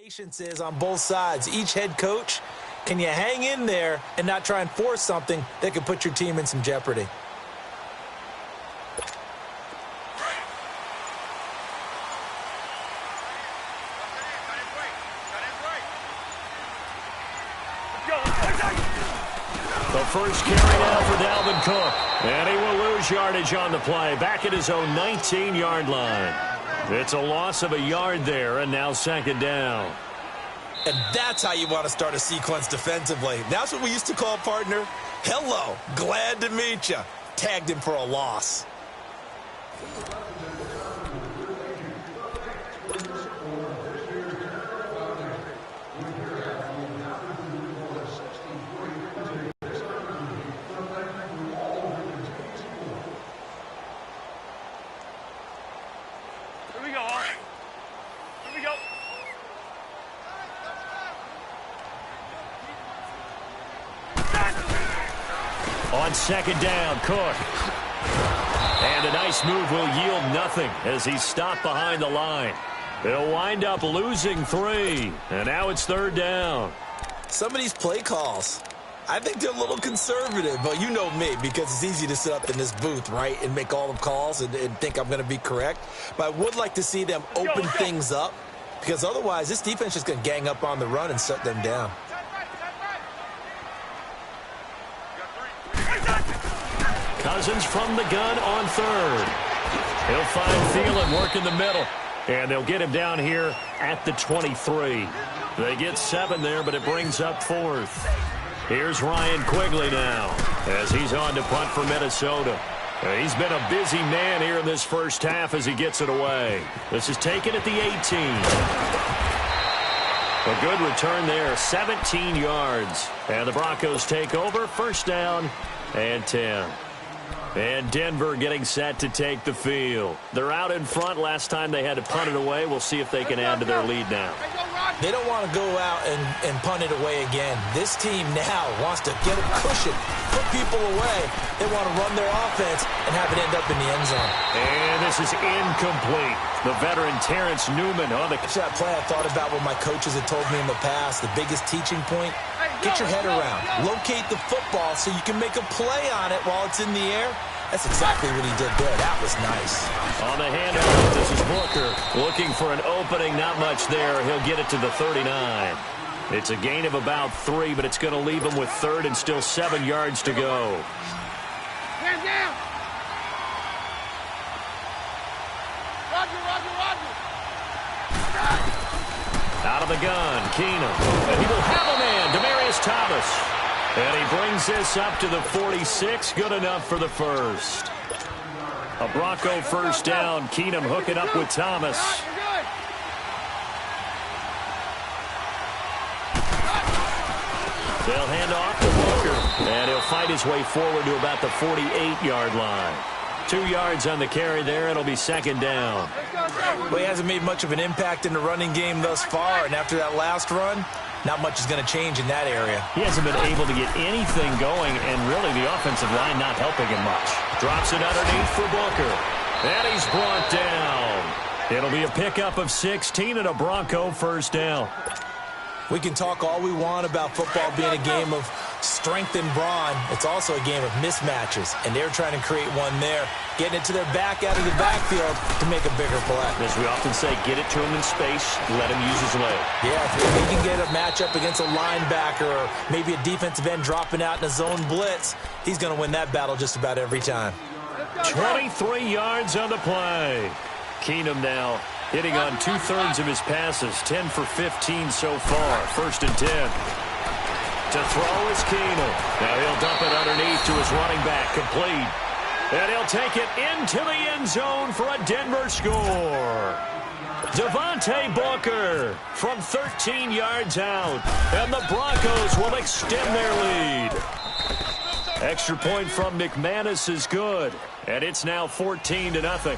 Patience is on both sides. Each head coach, can you hang in there and not try and force something that could put your team in some jeopardy? The first carry now for Dalvin Cook. And he will lose yardage on the play. Back at his own 19-yard line. It's a loss of a yard there, and now second down. And that's how you want to start a sequence defensively. That's what we used to call, partner, hello, glad to meet you. Tagged him for a loss. On second down, Cook. And a nice move will yield nothing as he's stopped behind the line. They'll wind up losing 3. And now it's third down. Some of these play calls, I think they're a little conservative. But you know me, because it's easy to sit up in this booth, right, and make all the calls and think I'm going to be correct. But I would like to see them open things up, because otherwise this defense is going to gang up on the run and shut them down. Cousins from the gun on third. He'll find Thielen work in the middle. And they'll get him down here at the 23. They get 7 there, but it brings up 4th. Here's Ryan Quigley now as he's on to punt for Minnesota. He's been a busy man here in this first half as he gets it away. This is taken at the 18. A good return there, 17 yards. And the Broncos take over, first down and 10. And Denver getting set to take the field. They're out in front. Last time they had to punt it away. We'll see if they can add to their lead now. They don't want to go out and punt it away again. This team now wants to get a cushion, put people away. They want to run their offense and have it end up in the end zone. And this is incomplete. The veteran Terrence Newman on the... That play I thought about what my coaches had told me in the past. The biggest teaching point, get your head around. Locate the football so you can make a play on it while it's in the air. That's exactly what he did there. That was nice. On the handoff, this is Booker looking for an opening. Not much there. He'll get it to the 39. It's a gain of about 3, but it's going to leave him with third and still 7 yards to go. Hands down. Roger. Out of the gun, Keenum. And he will have a man, Demaryius Thomas. And he brings this up to the 46. Good enough for the first. A Bronco first down. Keenum hooking up with Thomas. They'll hand off to Booker. And he'll fight his way forward to about the 48-yard line. 2 yards on the carry there. It'll be second down. Well, he hasn't made much of an impact in the running game thus far. And after that last run, not much is going to change in that area. He hasn't been able to get anything going, and really the offensive line not helping him much. Drops it underneath for Booker. And he's brought down. It'll be a pickup of 16 and a Bronco first down. We can talk all we want about football being a game of strength and brawn. It's also a game of mismatches, and they're trying to create one there, getting it to their back out of the backfield to make a bigger play. As we often say, get it to him in space, let him use his leg. Yeah, if he can get a matchup against a linebacker or maybe a defensive end dropping out in a zone blitz, he's going to win that battle just about every time. 23 yards on the play. Keenum now hitting on 2/3 of his passes, 10 for 15 so far. First and 10. To throw is Keenum. Now he'll dump it underneath to his running back, complete. And he'll take it into the end zone for a Denver score. Devontae Booker from 13 yards out. And the Broncos will extend their lead. Extra point from McManus is good. And it's now 14-0.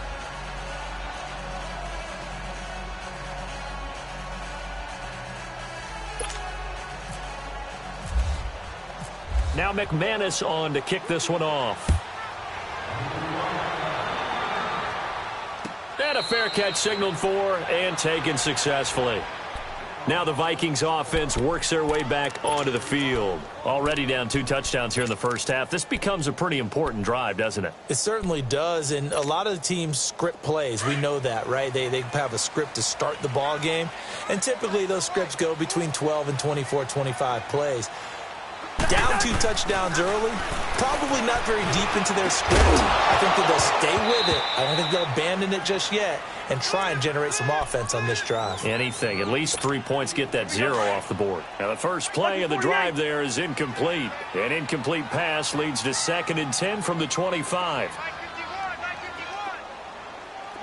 Now McManus on to kick this one off. And a fair catch signaled for and taken successfully. Now the Vikings offense works their way back onto the field. Already down 2 touchdowns here in the first half. This becomes a pretty important drive, doesn't it? It certainly does, and a lot of the teams script plays. We know that, right? They have a script to start the ball game, and typically those scripts go between 12 and 24, 25 plays. Down 2 touchdowns early, probably not very deep into their script. I think that they'll stay with it. I don't think they'll abandon it just yet and try and generate some offense on this drive. Anything. At least 3 points, get that 0 off the board. Now the first play of the drive there is incomplete. An incomplete pass leads to 2nd and 10 from the 25.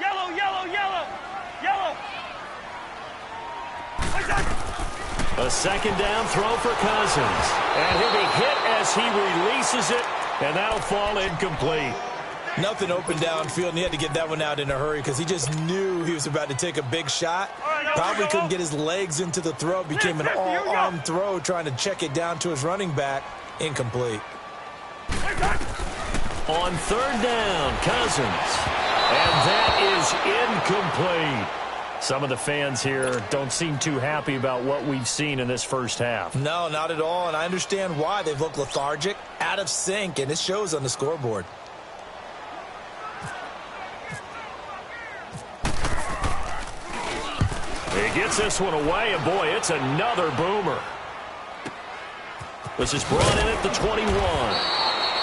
Yellow, yellow, yellow, yellow. A 2nd down throw for Cousins. And he'll be hit as he releases it, and that'll fall incomplete. Nothing open downfield, and he had to get that one out in a hurry because he just knew he was about to take a big shot. Probably couldn't get his legs into the throw. Became an all-arm throw trying to check it down to his running back. Incomplete. On 3rd down, Cousins. And that is incomplete. Some of the fans here don't seem too happy about what we've seen in this first half. No, not at all, and I understand why. They've looked lethargic, out of sync, and it shows on the scoreboard. He gets this one away, and boy, it's another boomer. This is brought in at the 21.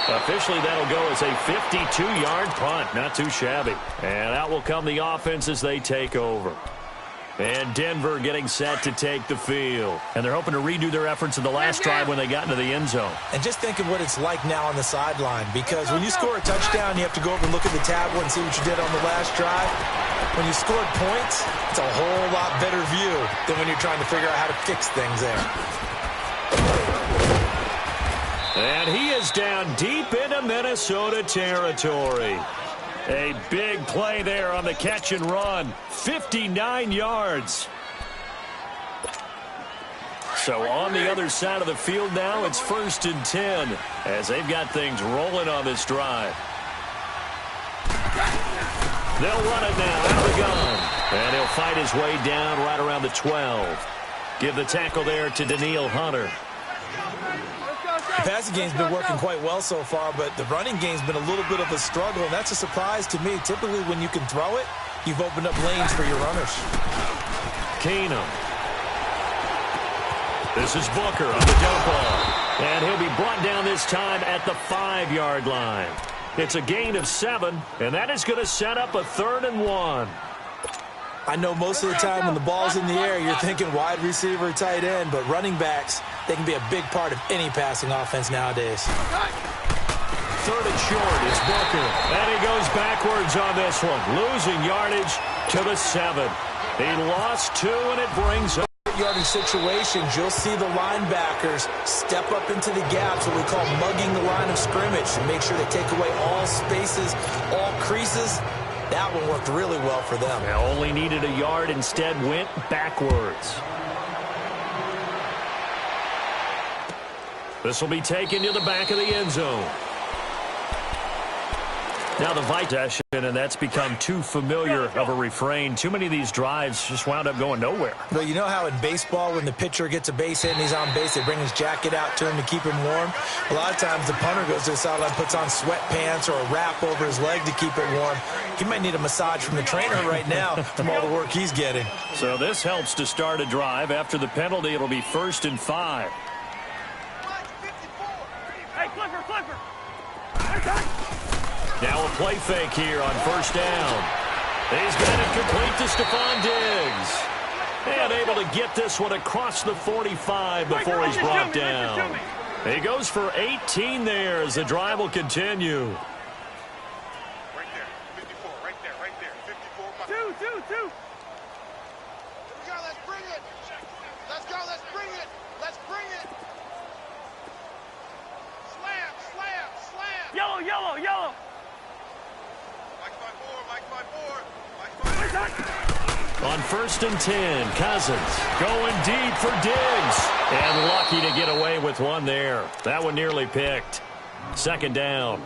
Officially, that'll go as a 52-yard punt. Not too shabby. And out will come the offense as they take over. And Denver getting set to take the field. And they're hoping to redo their efforts in the last drive when they got into the end zone. And just think of what it's like now on the sideline, because when you score a touchdown, you have to go over and look at the tablet and see what you did on the last drive. When you scored points, it's a whole lot better view than when you're trying to figure out how to fix things there. And he is down deep into Minnesota territory. A big play there on the catch and run. 59 yards. So on the other side of the field now, it's 1st and 10 as they've got things rolling on this drive. They'll run it now out of the gun. And he'll fight his way down right around the 12. Give the tackle there to Daniil Hunter. The passing game's been working quite well so far, but the running game's been a little bit of a struggle, and that's a surprise to me. Typically, when you can throw it, you've opened up lanes for your runners. Keenum. This is Booker on the dump off. And he'll be brought down this time at the 5-yard line. It's a gain of 7, and that is going to set up a 3rd and 1. I know most of the time when the ball's in the air, you're thinking wide receiver, tight end, but running backs, they can be a big part of any passing offense nowadays. 3rd and short is Booker. And he goes backwards on this one, losing yardage to the 7. He lost 2, and it brings up Yardage situations, you'll see the linebackers step up into the gaps, what we call mugging the line of scrimmage, to make sure they take away all spaces, all creases. That one worked really well for them. They only needed a yard, instead went backwards. This will be taken to the back of the end zone. Now the Vikings, and that's become too familiar of a refrain. Too many of these drives just wound up going nowhere. But you know how in baseball, when the pitcher gets a base hit and he's on base, they bring his jacket out to him to keep him warm? A lot of times the punter goes to the sideline, puts on sweatpants or a wrap over his leg to keep it warm. He might need a massage from the trainer right now from all the work he's getting. So this helps to start a drive. After the penalty, it'll be 1st and 5. Hey, Clifford! Now a play fake here on 1st down. He's got it complete to Stephon Diggs. And able to get this one across the 45 before he's brought down. He goes for 18 there as the drive will continue. Right there, 54, right there, 54. Two. Here we go, let's bring it. Let's go, let's bring it. Slam. Yellow. Mike 5-4. On 1st and 10, Cousins going deep for Diggs. And lucky to get away with one there. That one nearly picked. 2nd down.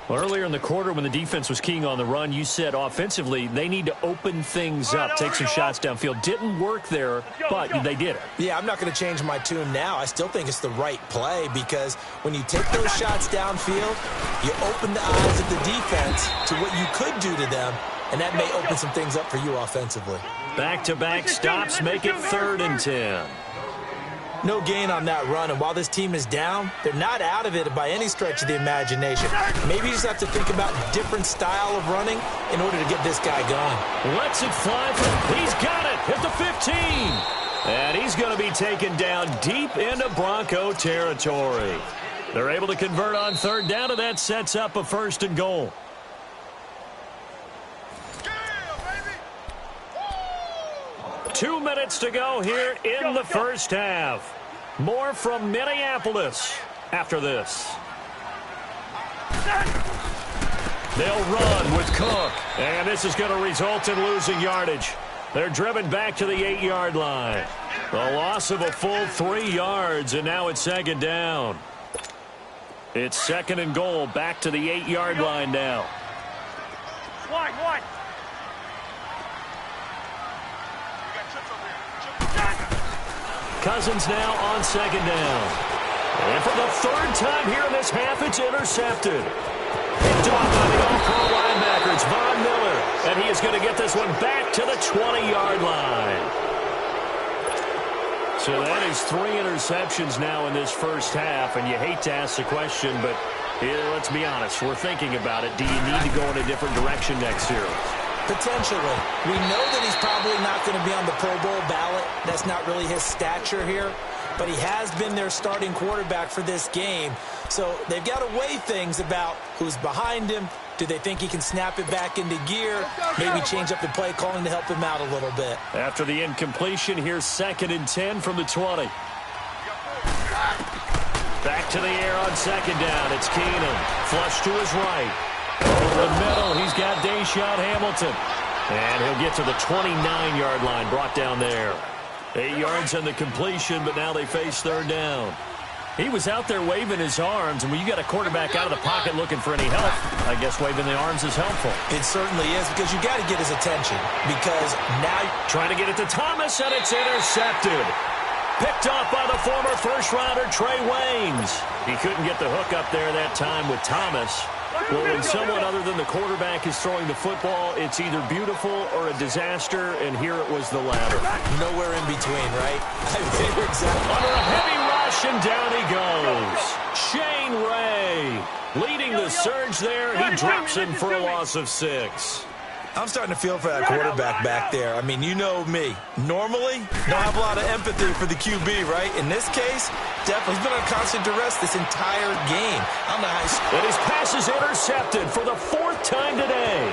Well, earlier in the quarter when the defense was keying on the run, you said offensively they need to open things up, take some shots downfield. Didn't work there, but they did it. Yeah, I'm not going to change my tune now. I still think it's the right play because when you take those shots downfield, you open the eyes of the defense to what you could do to them, and that may open some things up for you offensively. Back-to-back stops make it 3rd and 10. No gain on that run, and while this team is down, they're not out of it by any stretch of the imagination. Maybe you just have to think about a different style of running in order to get this guy going. Lets it fly. He's got it at the 15. And he's going to be taken down deep into Bronco territory. They're able to convert on 3rd down, and that sets up a 1st and goal. 2 minutes to go here in the first half. More from Minneapolis after this. They'll run with Cook, and this is going to result in losing yardage. They're driven back to the 8-yard line. The loss of a full 3 yards, and now it's 2nd down. It's 2nd and goal, back to the 8-yard line now. Wide. Cousins now on 2nd down. And for the 3rd time here in this half, it's intercepted. Picked off by the all-pro linebacker. It's Von Miller. And he is going to get this one back to the 20-yard line. So that is 3 interceptions now in this first half. And you hate to ask the question, but let's be honest. We're thinking about it. Do you need to go in a different direction next year? Potentially. We know that he's probably not going to be on the Pro Bowl ballot. That's not really his stature here. But he has been their starting quarterback for this game. So they've got to weigh things about who's behind him. Do they think he can snap it back into gear? Maybe change up the play calling to help him out a little bit. After the incompletion, here's 2nd and 10 from the 20. Back to the air on 2nd down. It's Keenum. Flush to his right. Over the middle, he's got Deshaun Hamilton. And he'll get to the 29-yard line, brought down there. 8 yards on the completion, but now they face 3rd down. He was out there waving his arms, and when you got a quarterback out of the pocket looking for any help, I guess waving the arms is helpful. It certainly is, because you got to get his attention. Because now trying to get it to Thomas, and it's intercepted. Picked off by the former first-rounder Trey Waynes. He couldn't get the hook up there that time with Thomas. Well, when someone other than the quarterback is throwing the football, it's either beautiful or a disaster, and here it was the latter. Nowhere in between, right? I mean, exactly. Under a heavy rush, and down he goes. Shane Ray leading the surge there. He drops him for a loss of 6. I'm starting to feel for that quarterback back there. I mean, you know me. Normally, don't have a lot of empathy for the QB, right? In this case, definitely he's been on constant duress this entire game. I don't know how And his pass is intercepted for the 4th time today.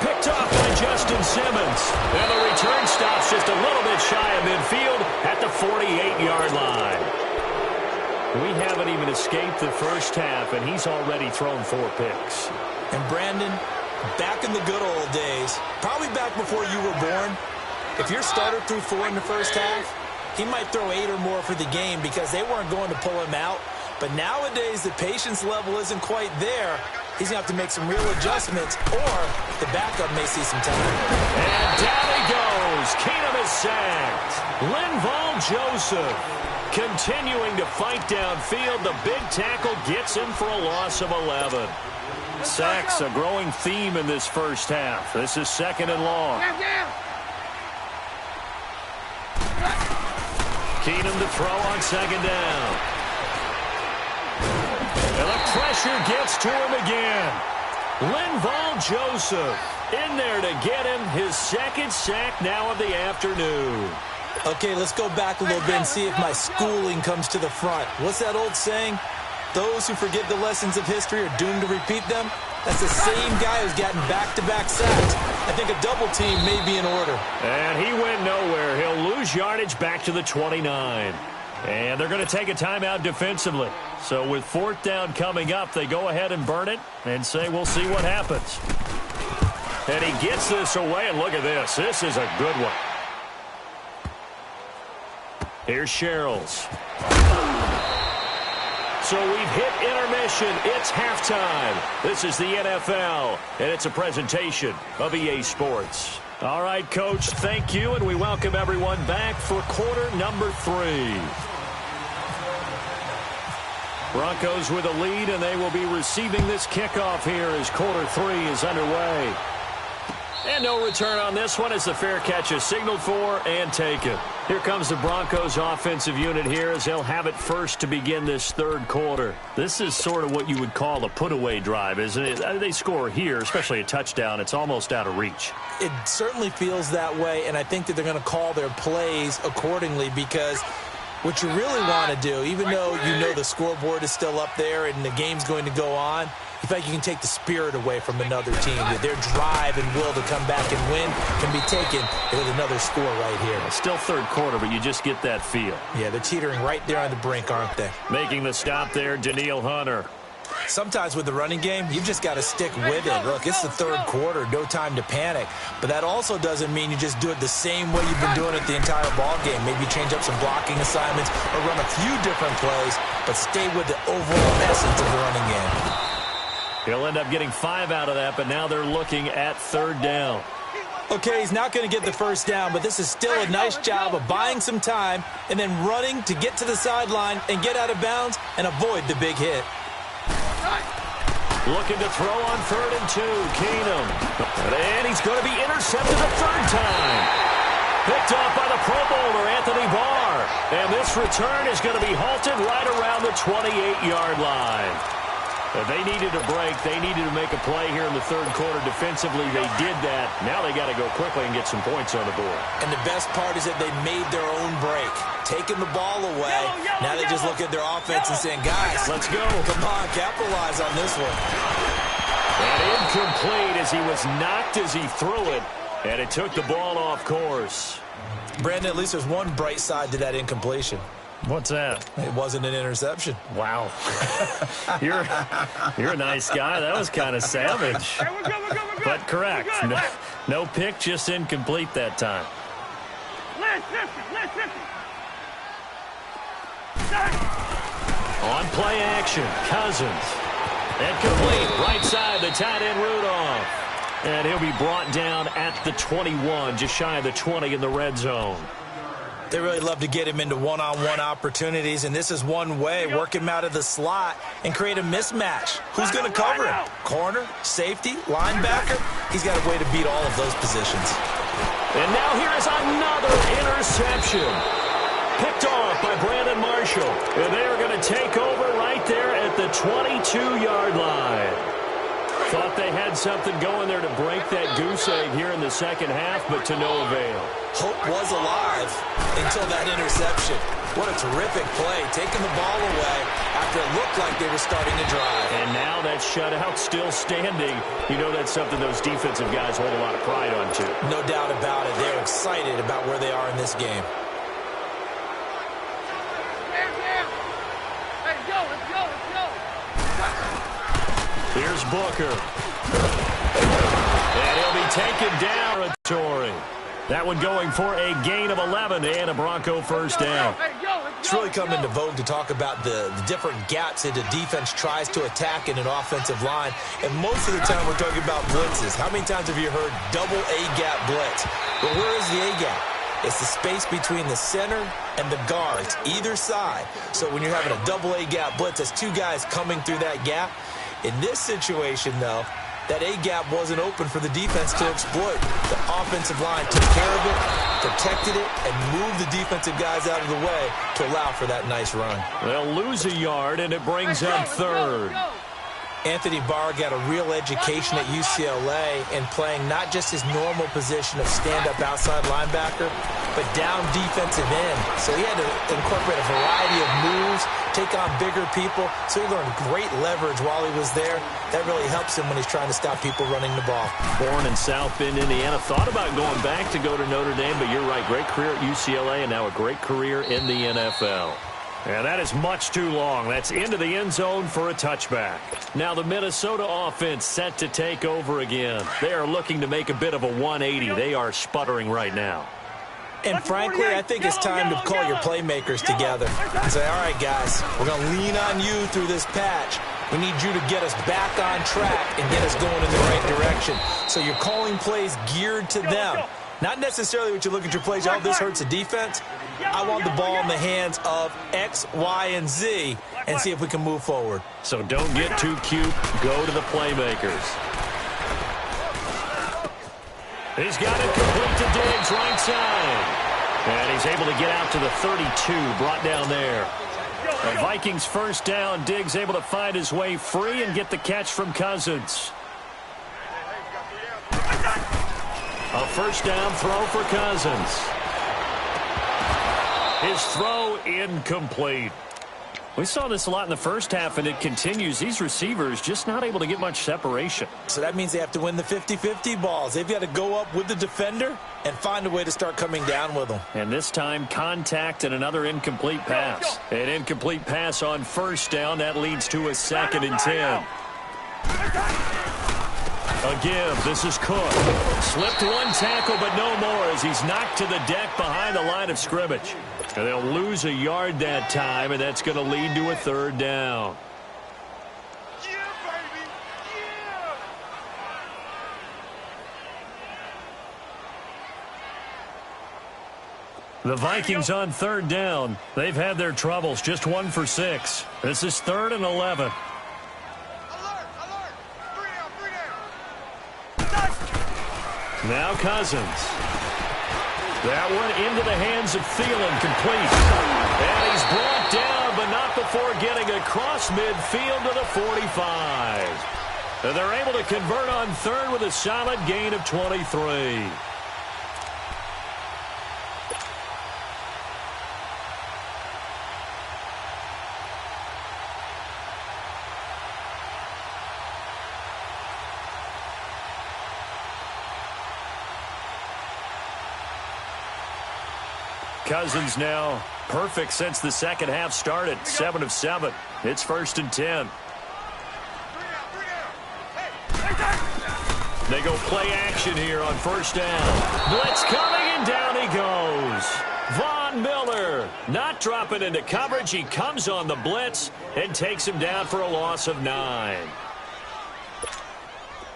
Picked off by Justin Simmons. And the return stops just a little bit shy of midfield at the 48-yard line. We haven't even escaped the first half, and he's already thrown 4 picks. And Brandon, back in the good old days, probably back before you were born, if your starter threw 4 in the first half, he might throw 8 or more for the game because they weren't going to pull him out. But nowadays, the patience level isn't quite there. He's going to have to make some real adjustments, or the backup may see some time. And down he goes. Keenum is sacked. Linval Joseph continuing to fight downfield. The big tackle gets him for a loss of 11. Sacks a growing theme in this first half. This is 2nd and long. Keenum to throw on 2nd down. And the pressure gets to him again. Linval Joseph in there to get him his 2nd sack now of the afternoon. Okay, let's go back a little bit and see if my schooling comes to the front. What's that old saying? Those who forget the lessons of history are doomed to repeat them. That's the same guy who's gotten back-to-back sacks. I think a double team may be in order. And he went nowhere. He'll lose yardage back to the 29. And they're going to take a timeout defensively. So with 4th down coming up, they go ahead and burn it and say, we'll see what happens. And he gets this away, and look at this. This is a good one. Here's Sherrills. So we've hit intermission. It's halftime. This is the NFL, and it's a presentation of EA Sports. All right, Coach, thank you, and we welcome everyone back for quarter number 3. Broncos with a lead, and they will be receiving this kickoff here as quarter 3 is underway. And no return on this one as the fair catch is signaled for and taken. Here comes the Broncos offensive unit here as they'll have it first to begin this third quarter. This is sort of what you would call a put-away drive, isn't it? They score here, especially a touchdown. It's almost out of reach. It certainly feels that way, and I think that they're going to call their plays accordingly because what you really want to do, even though you know the scoreboard is still up there and the game's going to go on, you feel like you can take the spirit away from another team. Their drive and will to come back and win can be taken with another score right here. Still third quarter, but you just get that feel. Yeah, they're teetering right there on the brink, aren't they? Making the stop there, Danielle Hunter. Sometimes with the running game, you've just got to stick with it. Look, it's the third quarter, no time to panic. But that also doesn't mean you just do it the same way you've been doing it the entire ball game. Maybe change up some blocking assignments or run a few different plays, but stay with the overall essence of the running game. He'll end up getting 5 out of that, but now they're looking at third down. Okay, he's not going to get the first down, but this is still a nice job of buying some time and then running to get to the sideline and get out of bounds and avoid the big hit. Looking to throw on 3rd and 2, Keenum. And he's going to be intercepted a third time. Picked off by the Pro Bowler, Anthony Barr. And this return is going to be halted right around the 28-yard line. They needed a break. They needed to make a play here in the third quarter defensively. They did that. Now they got to go quickly and get some points on the board. And the best part is that they made their own break, taking the ball away. Now they just look at their offense and saying, guys, let's go. Come on, capitalize on this one. And incomplete as he was knocked as he threw it. And it took the ball off course. Brandon, at least there's one bright side to that incompletion. What's that? It wasn't an interception. Wow. You're a nice guy. That was kind of savage. Hey, we're good. But correct. No pick, just incomplete that time. Listen. On play action, Cousins. And complete, right side, the tight end Rudolph. And he'll be brought down at the 21, just shy of the 20 in the red zone. They really love to get him into one-on-one opportunities, and this is one way, work him out of the slot and create a mismatch. Who's going to cover him? Corner, safety, linebacker? He's got a way to beat all of those positions. And now here is another interception. Picked off by Brandon Marshall. And they are going to take over right there at the 22-yard line. Thought they had something going there to break that goose egg here in the second half, but to no avail. Hope was alive until that interception. What a terrific play, taking the ball away after it looked like they were starting to drive. And now that shutout still standing. You know that's something those defensive guys hold a lot of pride on, too. No doubt about it. They're excited about where they are in this game. Here's Booker. And he'll be taken down. That one going for a gain of 11 and a Bronco first down. It's really come into vogue to talk about the different gaps that the defense tries to attack in an offensive line. And most of the time we're talking about blitzes. How many times have you heard double A-gap blitz? But where is the A-gap? It's the space between the center and the guards, either side. So when you're having a double A-gap blitz, that's two guys coming through that gap. In this situation, though, that A-gap wasn't open for the defense to exploit. The offensive line took care of it, protected it, and moved the defensive guys out of the way to allow for that nice run. They'll lose a yard, and it brings them third. Anthony Barr got a real education at UCLA in playing not just his normal position of stand-up outside linebacker, but down defensive end. So he had to incorporate a variety of moves, take on bigger people. So he learned great leverage while he was there. That really helps him when he's trying to stop people running the ball. Born in South Bend, Indiana. Thought about going back to go to Notre Dame, but you're right. Great career at UCLA and now a great career in the NFL. And that is much too long. That's into the end zone for a touchback. Now the Minnesota offense set to take over again. They are looking to make a bit of a 180. They are sputtering right now. And frankly, I think it's time to call your playmakers together and say, all right, guys, we're going to lean on you through this patch. We need you to get us back on track and get us going in the right direction. So you're calling plays geared to them. Not necessarily what you look at your plays, oh, this hurts the defense. I want the ball in the hands of X, Y, and Z and see if we can move forward. So don't get too cute. Go to the playmakers. He's got it complete to Diggs, right side. And he's able to get out to the 32, brought down there. The Vikings first down. Diggs able to find his way free and get the catch from Cousins. A first down throw for Cousins. His throw incomplete. We saw this a lot in the first half, and it continues. These receivers just not able to get much separation. So that means they have to win the 50-50 balls. They've got to go up with the defender and find a way to start coming down with them. And this time, contact and another incomplete pass. An incomplete pass on first down. That leads to a 2nd and 10. Again, this is Cook. Slipped one tackle, but no more as he's knocked to the deck behind the line of scrimmage. And they'll lose a yard that time, and that's going to lead to a 3rd down. Yeah, baby. Yeah. The Vikings on 3rd down. They've had their troubles, just 1 for 6. This is 3rd and 11. Now Cousins. That one into the hands of Thielen, complete. And he's brought down, but not before getting across midfield to the 45. And they're able to convert on 3rd with a solid gain of 23. Cousins now perfect since the second half started. 7 of 7. It's 1st and 10. They go play action here on first down. Blitz coming, and down he goes. Von Miller not dropping into coverage. He comes on the blitz and takes him down for a loss of 9.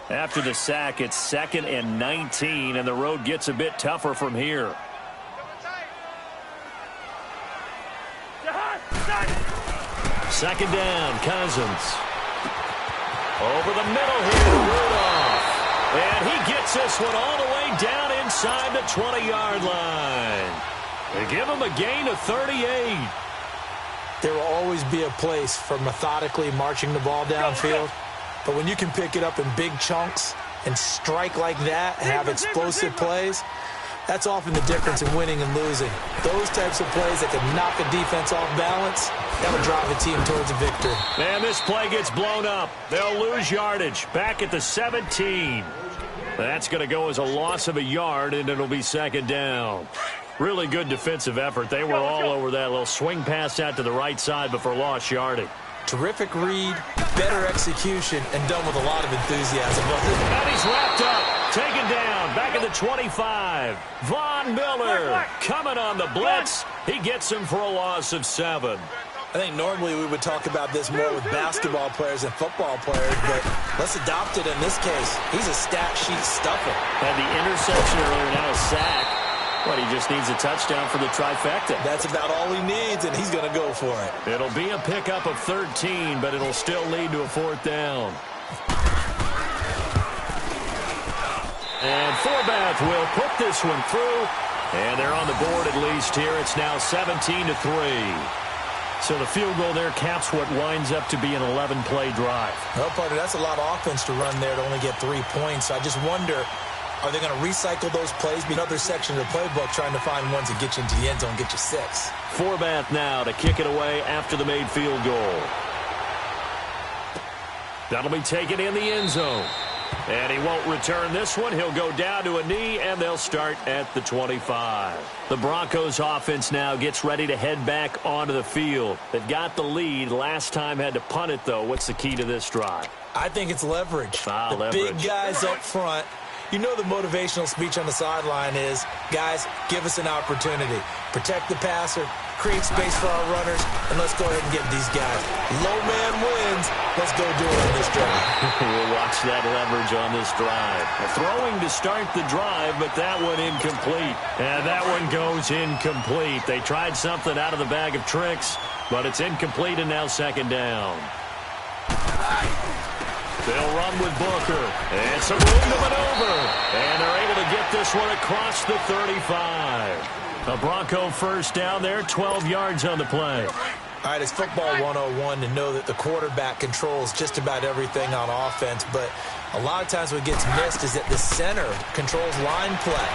After the sack, it's 2nd and 19, and the road gets a bit tougher from here. 2nd down, Cousins. Over the middle here to Rudolph. And he gets this one all the way down inside the 20-yard line. They give him a gain of 38. There will always be a place for methodically marching the ball downfield. But when you can pick it up in big chunks and strike like that and have explosive plays, that's often the difference in winning and losing. Those types of plays that can knock a defense off balance, that'll drive the team towards a victory. And this play gets blown up. They'll lose yardage. Back at the 17. That's going to go as a loss of a yard, and it'll be 2nd down. Really good defensive effort. They were all over that little swing pass out to the right side before lost yardage. Terrific read, better execution, and done with a lot of enthusiasm. And he's wrapped up, taken down, back at the 25. Von Miller coming on the blitz. He gets him for a loss of 7. I think normally we would talk about this more with basketball players and football players, but let's adopt it in this case. He's a stat sheet stuffer. Had the interception earlier, now a sack. But he just needs a touchdown for the trifecta. That's about all he needs, and he's going to go for it. It'll be a pickup of 13, but it'll still lead to a 4th down. And Forbath will put this one through. And they're on the board at least here. It's now 17-3. So the field goal there caps what winds up to be an 11-play drive. Well, partner, that's a lot of offense to run there to only get 3 points. So I just wonder, are they going to recycle those plays? Be another section of the playbook trying to find ones that get you into the end zone, get you 6. Forbath now to kick it away after the made field goal. That'll be taken in the end zone. And he won't return this one. He'll go down to a knee, and they'll start at the 25. The Broncos offense now gets ready to head back onto the field. They've got the lead. Last time had to punt it, though. What's the key to this drive? I think it's leverage. Leverage. Big guys up front You know the motivational speech on the sideline is, guys, give us an opportunity. Protect the passer, create space for our runners, and let's go ahead and get these guys. Low man wins. Let's go do it on this drive. We'll watch that leverage on this drive. Throwing to start the drive, but that one incomplete. And that one goes incomplete. They tried something out of the bag of tricks, but it's incomplete, and now second down. They'll run with Booker. And some room to maneuver. And they're able to get this one across the 35. A Bronco first down there, 12 yards on the play. All right, it's football 101 to know that the quarterback controls just about everything on offense, but a lot of times what gets missed is that the center controls line play.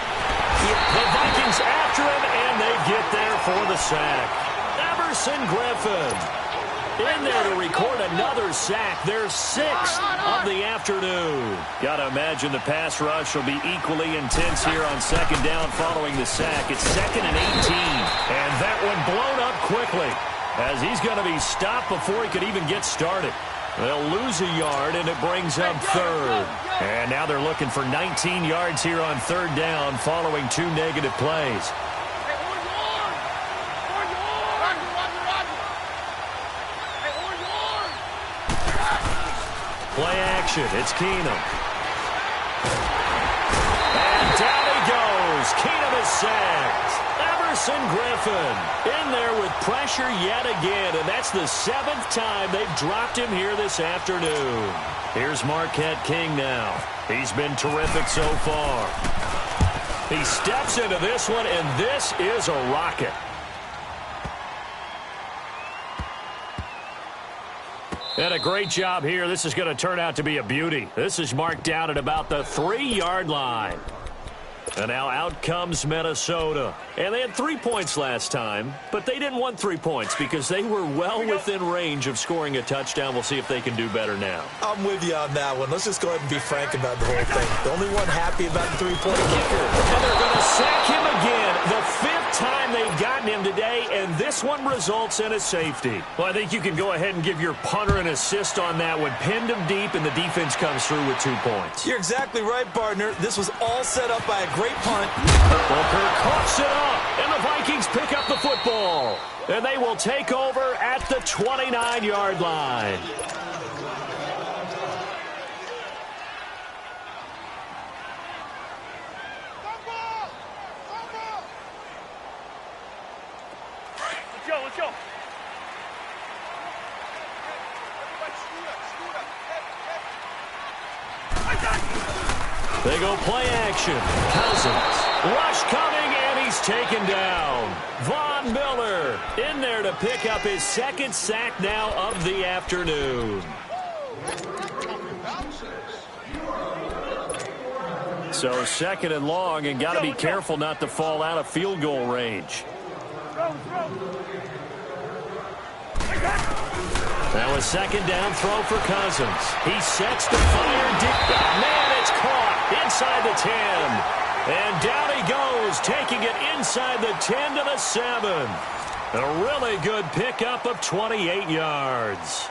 The Vikings after him, and they get there for the sack. Everson Griffin in there to record another sack. Their sixth of the afternoon. Got to imagine the pass rush will be equally intense here on second down following the sack. It's 2nd and 18, and that one blown up quickly as he's going to be stopped before he could even get started. They'll lose a yard, and it brings up third. And now they're looking for 19 yards here on third down following 2 negative plays. Play action. It's Keenum. And down he goes. Keenum is sacked. Everson Griffin in there with pressure yet again, and that's the 7th time they've dropped him here this afternoon. Here's Marquette King now. He's been terrific so far. He steps into this one, and this is a rocket. And a great job here. This is going to turn out to be a beauty. This is marked down at about the 3-yard line. And now out comes Minnesota. And they had 3 points last time, but they didn't want 3 points because they were well within range of scoring a touchdown. We'll see if they can do better now. I'm with you on that one. Let's just go ahead and be frank about the whole thing. The only one happy about the 3-point kicker. And they're going to sack him again. The 5th time they've gotten him today, and this one results in a safety. Well, I think you can go ahead and give your punter an assist on that one. Pinned him deep, and the defense comes through with 2 points. You're exactly right, partner. This was all set up by a great punt. Booker coughs it up, and the Vikings pick up the football. And they will take over at the 29-yard line. Let's go. They go play action. Cousins. Rush coming, and he's taken down. Von Miller in there to pick up his 2nd sack now of the afternoon. So 2nd and long, and got to be careful not to fall out of field goal range. Now a 2nd down throw for Cousins. He sets the fire deep. Man, it's caught inside the 10. And down he goes, taking it inside the 10 to the 7. A really good pickup of 28 yards.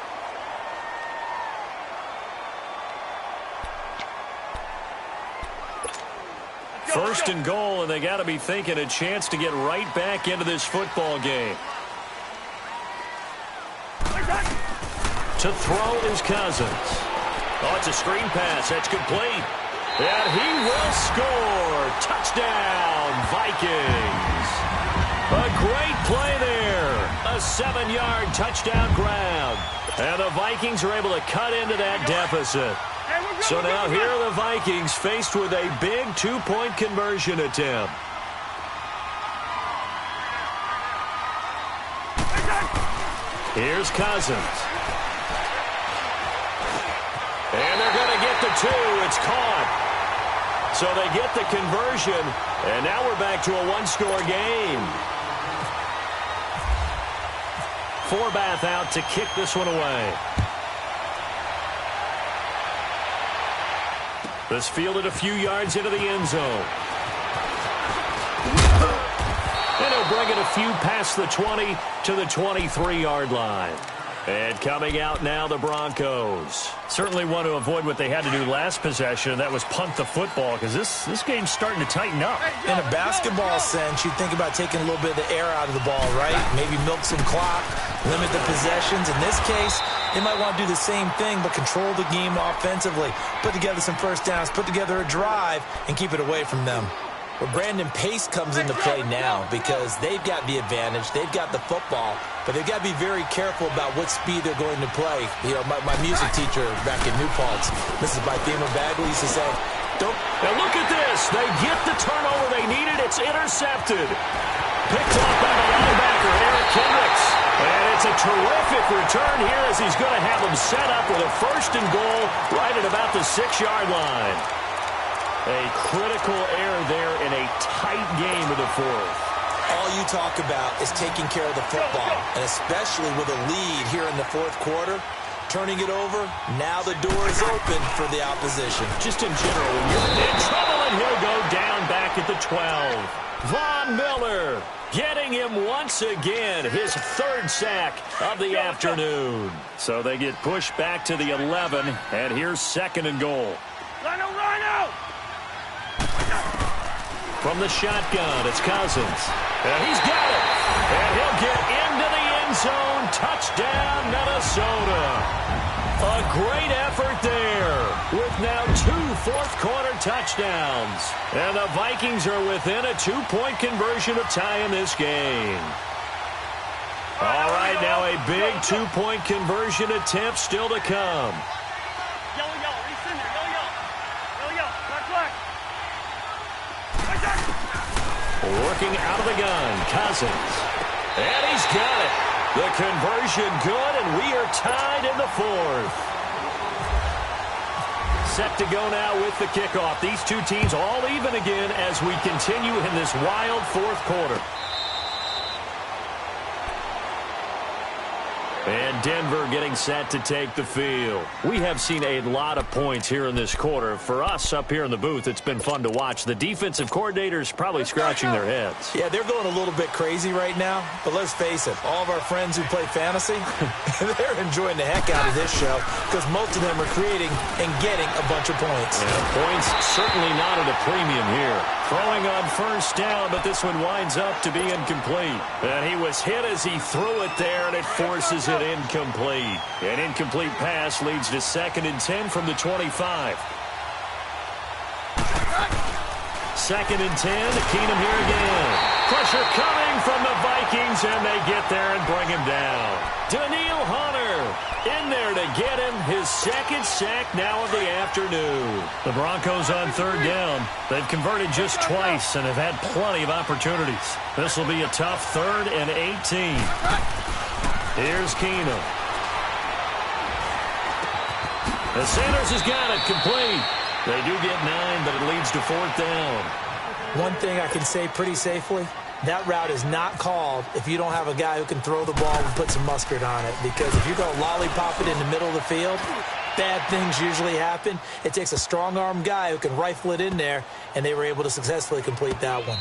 First and goal, and they got to be thinking a chance to get right back into this football game. To throw is Cousins. Oh, it's a screen pass. That's complete. And he will score. Touchdown, Vikings. A great play there. A 7-yard touchdown grab. And the Vikings are able to cut into that deficit. So now here are the Vikings faced with a big 2-point conversion attempt. Here's Cousins. And they're going to get the 2. It's caught. So they get the conversion, and now we're back to a 1-score game. Forbath out to kick this one away. This fielded a few yards into the end zone. And he'll bring it a few past the 20 to the 23-yard line. And coming out now, the Broncos. Certainly want to avoid what they had to do last possession, and that was punt the football, because this game's starting to tighten up. In a basketball sense, you think about taking a little bit of the air out of the ball, right? Maybe milk some clock, limit the possessions. In this case, they might want to do the same thing, but control the game offensively. Put together some first downs, put together a drive, and keep it away from them. Well, Brandon, pace comes into play now because they've got the advantage. They've got the football, but they've got to be very careful about what speed they're going to play. You know, my music teacher back in New Paltz, Mrs. Bythema Bagley, used to say, don't... Now look at this. They get the turnover they needed. It's intercepted. Picked off by the linebacker, Eric Kendricks. And it's a terrific return here as he's going to have them set up with a 1st and goal right at about the 6-yard line. A critical error there in a tight game of the 4th. All you talk about is taking care of the football, and especially with a lead here in the 4th quarter, turning it over, now the door is open for the opposition. Just in general, when you're in trouble, and he'll go down back at the 12. Von Miller getting him once again, his 3rd sack of the afternoon. So they get pushed back to the 11, and here's 2nd and goal. Rhino! From the shotgun, it's Cousins. And he's got it. And he'll get into the end zone. Touchdown, Minnesota. A great effort there with now 2 fourth-quarter touchdowns. And the Vikings are within a 2-point conversion of tying this game. All right, now a big 2-point conversion attempt still to come. Yellow, he's in there, yellow, black. Working out of the gun, Cousins. And he's got it. The conversion good, and we are tied in the 4th. Set to go now with the kickoff. These two teams all even again as we continue in this wild 4th quarter. And Denver getting set to take the field. We have seen a lot of points here in this quarter. For us up here in the booth, it's been fun to watch. The defensive coordinators probably scratching their heads. Yeah, they're going a little bit crazy right now. But let's face it, all of our friends who play fantasy, they're enjoying the heck out of this show because most of them are creating and getting a bunch of points. Yeah, points certainly not at a premium here. Throwing on 1st down, but this one winds up to be incomplete. And he was hit as he threw it there, and it forces it incomplete. An incomplete pass leads to 2nd and 10 from the 25. 2nd and 10, Keenum here again. Pressure coming from the Vikings, and they get there and bring him down. Daniil Hunter in there to get him his 2nd sack now of the afternoon. The Broncos on 3rd down. They've converted just twice and have had plenty of opportunities. This will be a tough 3rd and 18. Here's Keenum. And Sanders has got it complete. They do get 9, but it leads to 4th down. One thing I can say pretty safely, that route is not called if you don't have a guy who can throw the ball and put some mustard on it. Because if you go lollipop it in the middle of the field, bad things usually happen. It takes a strong-arm guy who can rifle it in there, and they were able to successfully complete that one.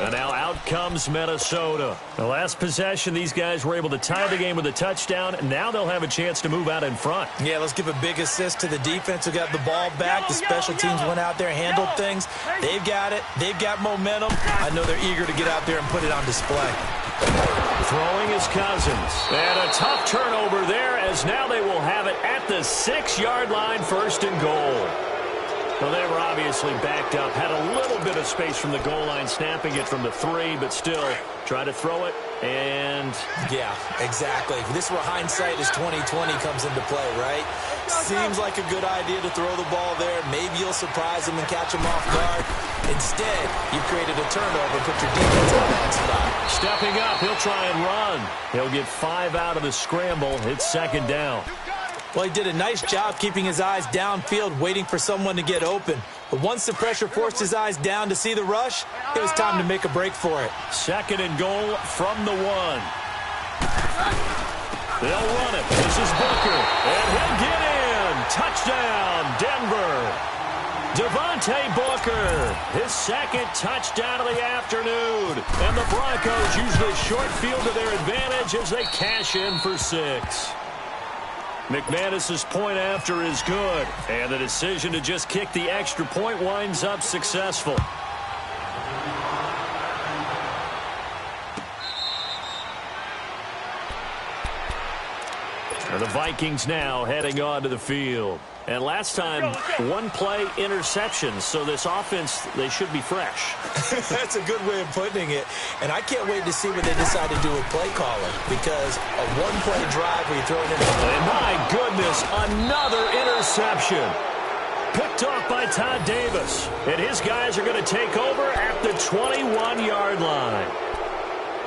And now out comes Minnesota. The last possession, these guys were able to tie the game with a touchdown, and now they'll have a chance to move out in front. Yeah, let's give a big assist to the defense who got the ball back. The special teams went out there, handled things. They've got it. They've got momentum. I know they're eager to get out there and put it on display. Throwing is Cousins. And a tough turnover there as now they will have it at the 6-yard line, 1st and goal. Well, they were obviously backed up, had a little bit of space from the goal line, snapping it from the 3, but still try to throw it, and... Yeah, exactly. This is where hindsight is 20/20 comes into play, right? Seems like a good idea to throw the ball there. Maybe you'll surprise them and catch them off guard. Instead, you created a turnover, put your defense in a bad spot. Stepping up, he'll try and run. He'll get 5 out of the scramble. It's 2nd down. Well, he did a nice job keeping his eyes downfield, waiting for someone to get open. But once the pressure forced his eyes down to see the rush, it was time to make a break for it. 2nd and goal from the 1. They'll run it. This is Booker. And he'll get in. Touchdown, Denver. Devontae Booker, his second touchdown of the afternoon. And the Broncos use the short field to their advantage as they cash in for 6. McManus's point after is good, and the decision to just kick the extra point winds up successful. And the Vikings now heading onto the field. And last time, one-play interceptions, so this offense, they should be fresh. That's a good way of putting it. And I can't wait to see what they decide to do with play calling, because a one-play drive where you throw it in. And my goodness, another interception. Picked off by Todd Davis. And his guys are going to take over at the 21-yard line.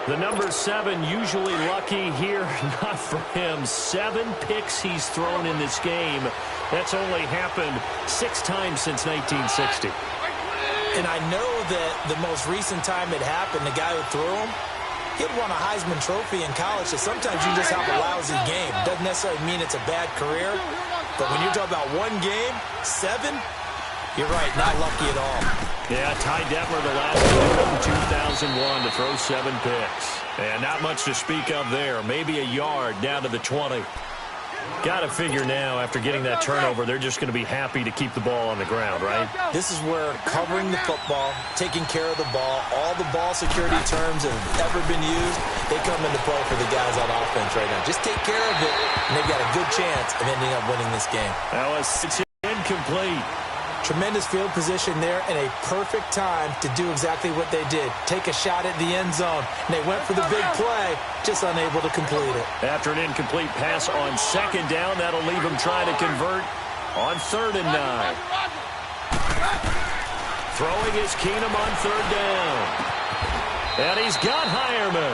The number 7 usually lucky here, not for him. 7 picks he's thrown in this game. That's only happened 6 times since 1960. And I know that the most recent time it happened, the guy who threw him, he'd won a Heisman Trophy in college, so sometimes you just have a lousy game. Doesn't necessarily mean it's a bad career, but when you're talking about one game, 7, you're right, not lucky at all. Yeah, Ty Detmer, the last one in 2001 to throw 7 picks. And not much to speak of there. Maybe a yard down to the 20. Got to figure now, after getting that turnover, they're just going to be happy to keep the ball on the ground, right? This is where covering the football, taking care of the ball, all the ball security terms that have ever been used, they come into play for the guys on offense right now. Just take care of it, and they've got a good chance of ending up winning this game. That was incomplete. Tremendous field position there and a perfect time to do exactly what they did. Take a shot at the end zone. And they went for the big play, just unable to complete it. After an incomplete pass on 2nd down, that'll leave them trying to convert on 3rd and 9. Throwing is Keenum on 3rd down. And he's got Hireman.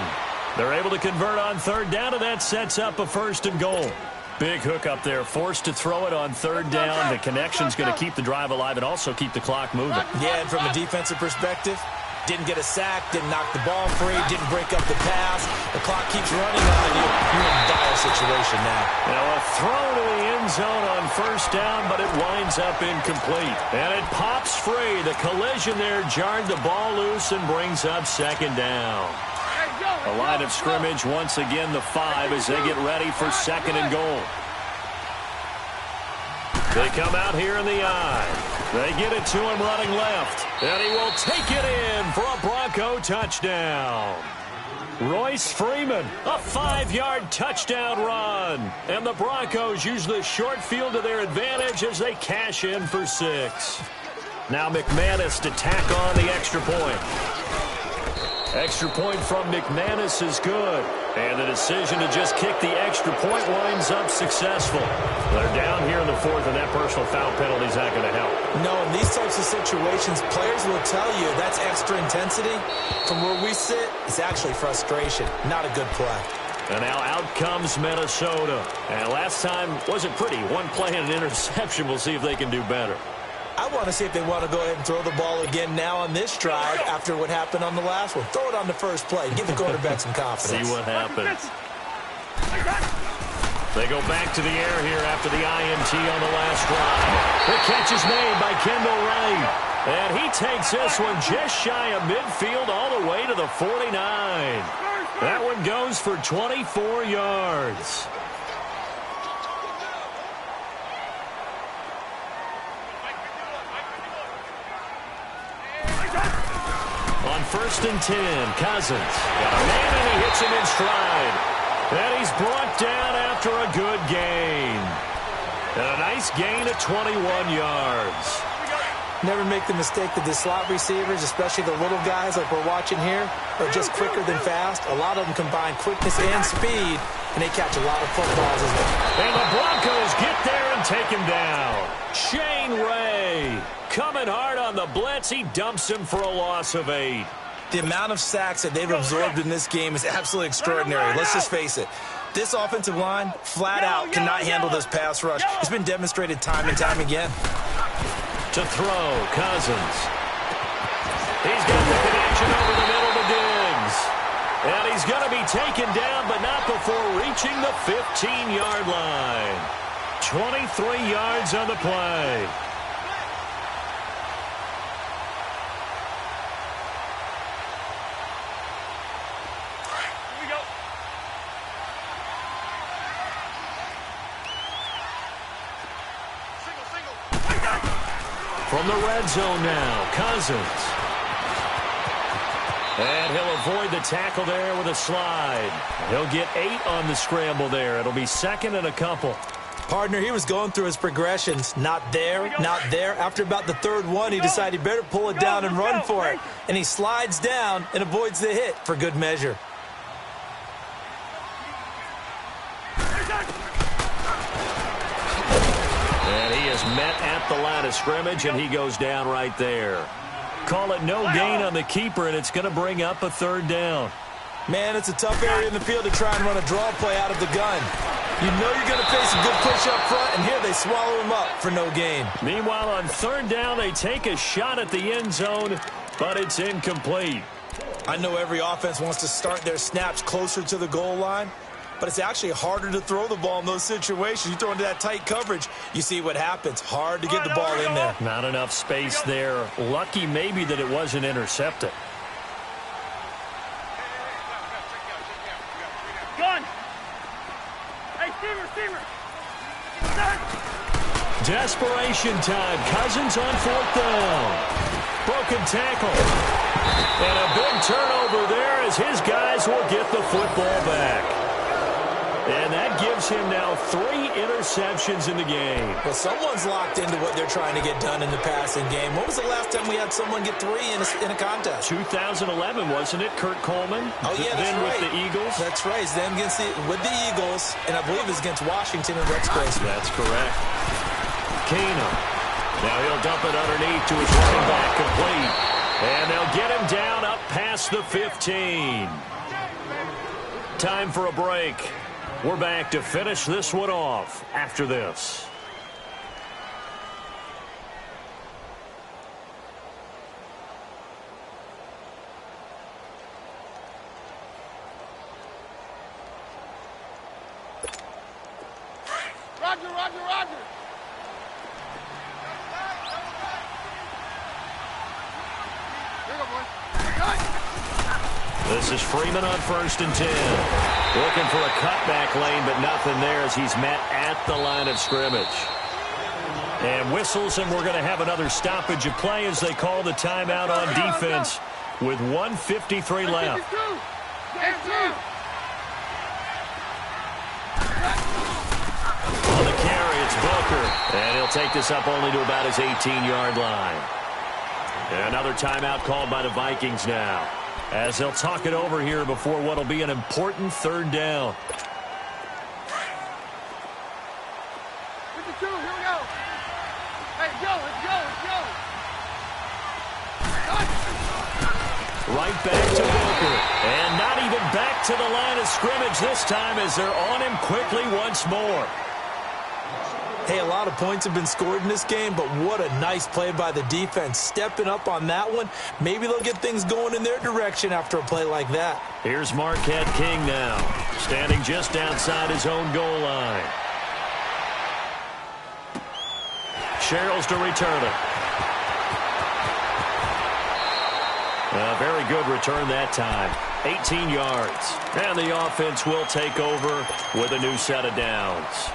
They're able to convert on 3rd down, and that sets up a 1st and goal. Big hook up there, forced to throw it on 3rd down. The connection's going to keep the drive alive and also keep the clock moving. Yeah, and from a defensive perspective, didn't get a sack, didn't knock the ball free, didn't break up the pass. The clock keeps running on you. You're in a dire situation now. Now a throw to the end zone on 1st down, but it winds up incomplete. And it pops free. The collision there jarred the ball loose and brings up 2nd down. The line of scrimmage, once again, the 5 as they get ready for 2nd and goal. They come out here in the eye. They get it to him running left. And he will take it in for a Bronco touchdown. Royce Freeman, a 5-yard touchdown run. And the Broncos use the short field to their advantage as they cash in for 6. Now McManus to tack on the extra point. Extra point from McManus is good. And the decision to just kick the extra point winds up successful. They're down here in the 4th, and that personal foul penalty is not going to help. No, in these types of situations, players will tell you that's extra intensity. From where we sit, it's actually frustration. Not a good play. And now out comes Minnesota. And last time wasn't pretty. One play and an interception. We'll see if they can do better. I want to see if they want to go ahead and throw the ball again now on this drive after what happened on the last one. Throw it on the first play. Give the quarterback some confidence. See what happens. They go back to the air here after the INT on the last drive. The catch is made by Kendall Wright. And he takes this one just shy of midfield all the way to the 49. That one goes for 24 yards. On 1st and 10, Cousins got a man and he hits him in stride. And he's brought down after a good gain. And a nice gain of 21 yards. Never make the mistake that the slot receivers, especially the little guys like we're watching here, are just quicker than fast. A lot of them combine quickness and speed, and they catch a lot of footballs as well. And the Broncos get there and take him down. Shane Ray coming hard on the blitz. He dumps him for a loss of 8. The amount of sacks that they've absorbed in this game is absolutely extraordinary. Let's just face it. This offensive line, flat out, cannot handle this pass rush. It's been demonstrated time and time again. To throw, Cousins. He's got the connection over the middle to Diggs. And he's going to be taken down, but not before reaching the 15-yard line. 23 yards on the play. From the red zone now, Cousins. And he'll avoid the tackle there with a slide. He'll get 8 on the scramble there. It'll be second and a couple. Partner, he was going through his progressions. Not there, not there. After about the third one, he decided he better pull it down and run for it. And he slides down and avoids the hit for good measure. And he is met at the line of scrimmage, and he goes down right there. Call it no gain on the keeper, and it's going to bring up a third down. Man, it's a tough area in the field to try and run a draw play out of the gun. You know you're going to face a good push up front, and here they swallow him up for no gain. Meanwhile, on third down, they take a shot at the end zone, but it's incomplete. I know every offense wants to start their snaps closer to the goal line, but it's actually harder to throw the ball in those situations. You throw into that tight coverage, you see what happens. Hard to get the ball in there. Not enough space there. Lucky maybe that it wasn't intercepted. Gun! Hey, steamer! Desperation time. Cousins on fourth down. Broken tackle. And a big turnover there as his guys will get the football back. And that gives him now 3 interceptions in the game. Well, someone's locked into what they're trying to get done in the passing game. When was the last time we had someone get 3 in a contest? 2011, wasn't it? Kurt Coleman? Oh, yeah, that's then right. with the Eagles? That's right. It's them with the Eagles, and I believe it's against Washington and Rex Grossman. That's correct. Keenum. Now he'll dump it underneath to his running back, complete. And they'll get him down up past the 15. Time for a break. We're back to finish this one off after this. Roger. Here you go, boys. This is Freeman on 1st and 10. Looking for a cutback lane, but nothing there as he's met at the line of scrimmage. And whistles, and we're going to have another stoppage of play as they call the timeout on defense with 1:53 left. On the carry, it's Booker. And he'll take this up only to about his 18-yard line. Another timeout called by the Vikings now, as they'll talk it over here before what will be an important third down. 52, here we go. Hey, let's go. Right back to Booker. And not even back to the line of scrimmage this time as they're on him quickly once more. Hey, a lot of points have been scored in this game, but what a nice play by the defense. Stepping up on that one, maybe they'll get things going in their direction after a play like that. Here's Marquette King now, standing just outside his own goal line. Sherrills to return it. A very good return that time. 18 yards. And the offense will take over with a new set of downs.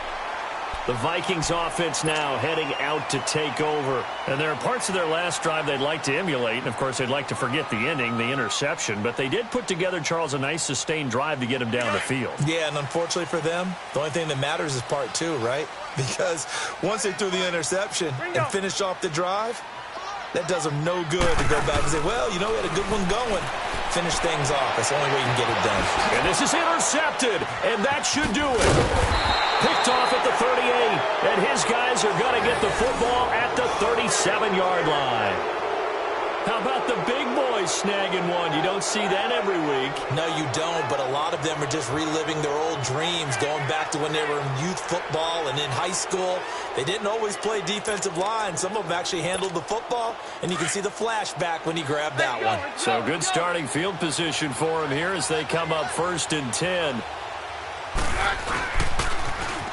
The Vikings offense now heading out to take over. And there are parts of their last drive they'd like to emulate. And, of course, they'd like to forget the ending, the interception. But they did put together, Charles, a nice sustained drive to get him down the field. Yeah, and unfortunately for them, the only thing that matters is part 2, right? Because once they threw the interception and finished off the drive, that does them no good to go back and say, well, you know, we had a good one going. Finish things off. That's the only way you can get it done. And this is intercepted, and that should do it. Picked off at the 38, and his guys are going to get the football at the 37-yard line. How about the big boys snagging one? You don't see that every week. No, you don't, but a lot of them are just reliving their old dreams, going back to when they were in youth football and in high school. They didn't always play defensive line. Some of them actually handled the football, and you can see the flashback when he grabbed that one. So good starting field position for him here as they come up 1st and 10.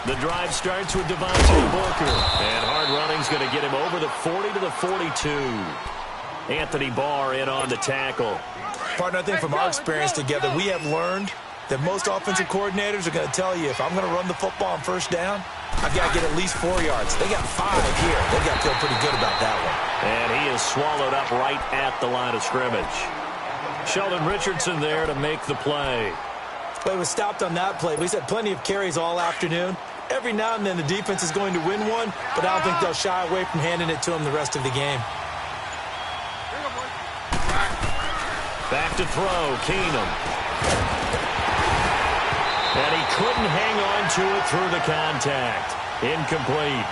The drive starts with Devontae Booker. And hard running's going to get him over the 40 to the 42. Anthony Barr in on the tackle. Partner, I think from our experience together, we have learned that most offensive coordinators are going to tell you, if I'm going to run the football on 1st down, I've got to get at least 4 yards. They got 5 here. They've got to feel pretty good about that one. And he is swallowed up right at the line of scrimmage. Sheldon Richardson there to make the play. Play was stopped on that play. But he's had plenty of carries all afternoon. Every now and then the defense is going to win one, but I don't think they'll shy away from handing it to him the rest of the game. Back to throw, Keenum. And he couldn't hang on to it through the contact. Incomplete.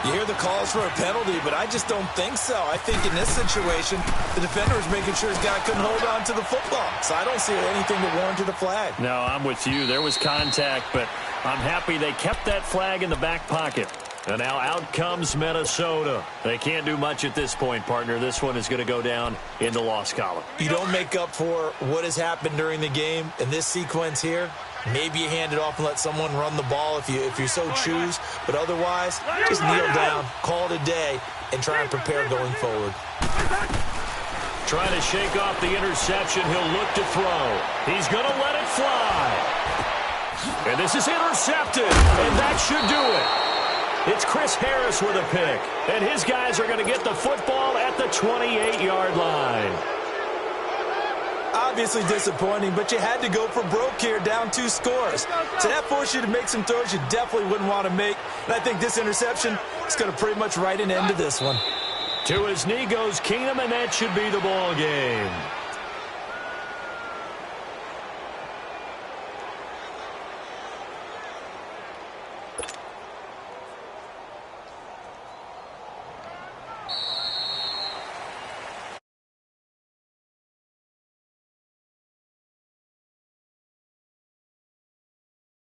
You hear the calls for a penalty, but I just don't think so. I think in this situation, the defender was making sure his guy couldn't hold on to the football. So I don't see anything that warranted a flag. No, I'm with you. There was contact, but I'm happy they kept that flag in the back pocket. And now out comes Minnesota. They can't do much at this point, partner. This one is going to go down in the loss column. You don't make up for what has happened during the game in this sequence here. Maybe you hand it off and let someone run the ball if you so choose. But otherwise, just kneel down, call it a day, and try and prepare going forward. Trying to shake off the interception. He'll look to throw. He's going to let it fly. And this is intercepted. And that should do it. It's Chris Harris with a pick. And his guys are going to get the football at the 28-yard line. Obviously disappointing, but you had to go for broke here, down 2 scores. So that forced you to make some throws you definitely wouldn't want to make. And I think this interception is going to pretty much write an end to this one. To his knee goes Keenum, and that should be the ball game.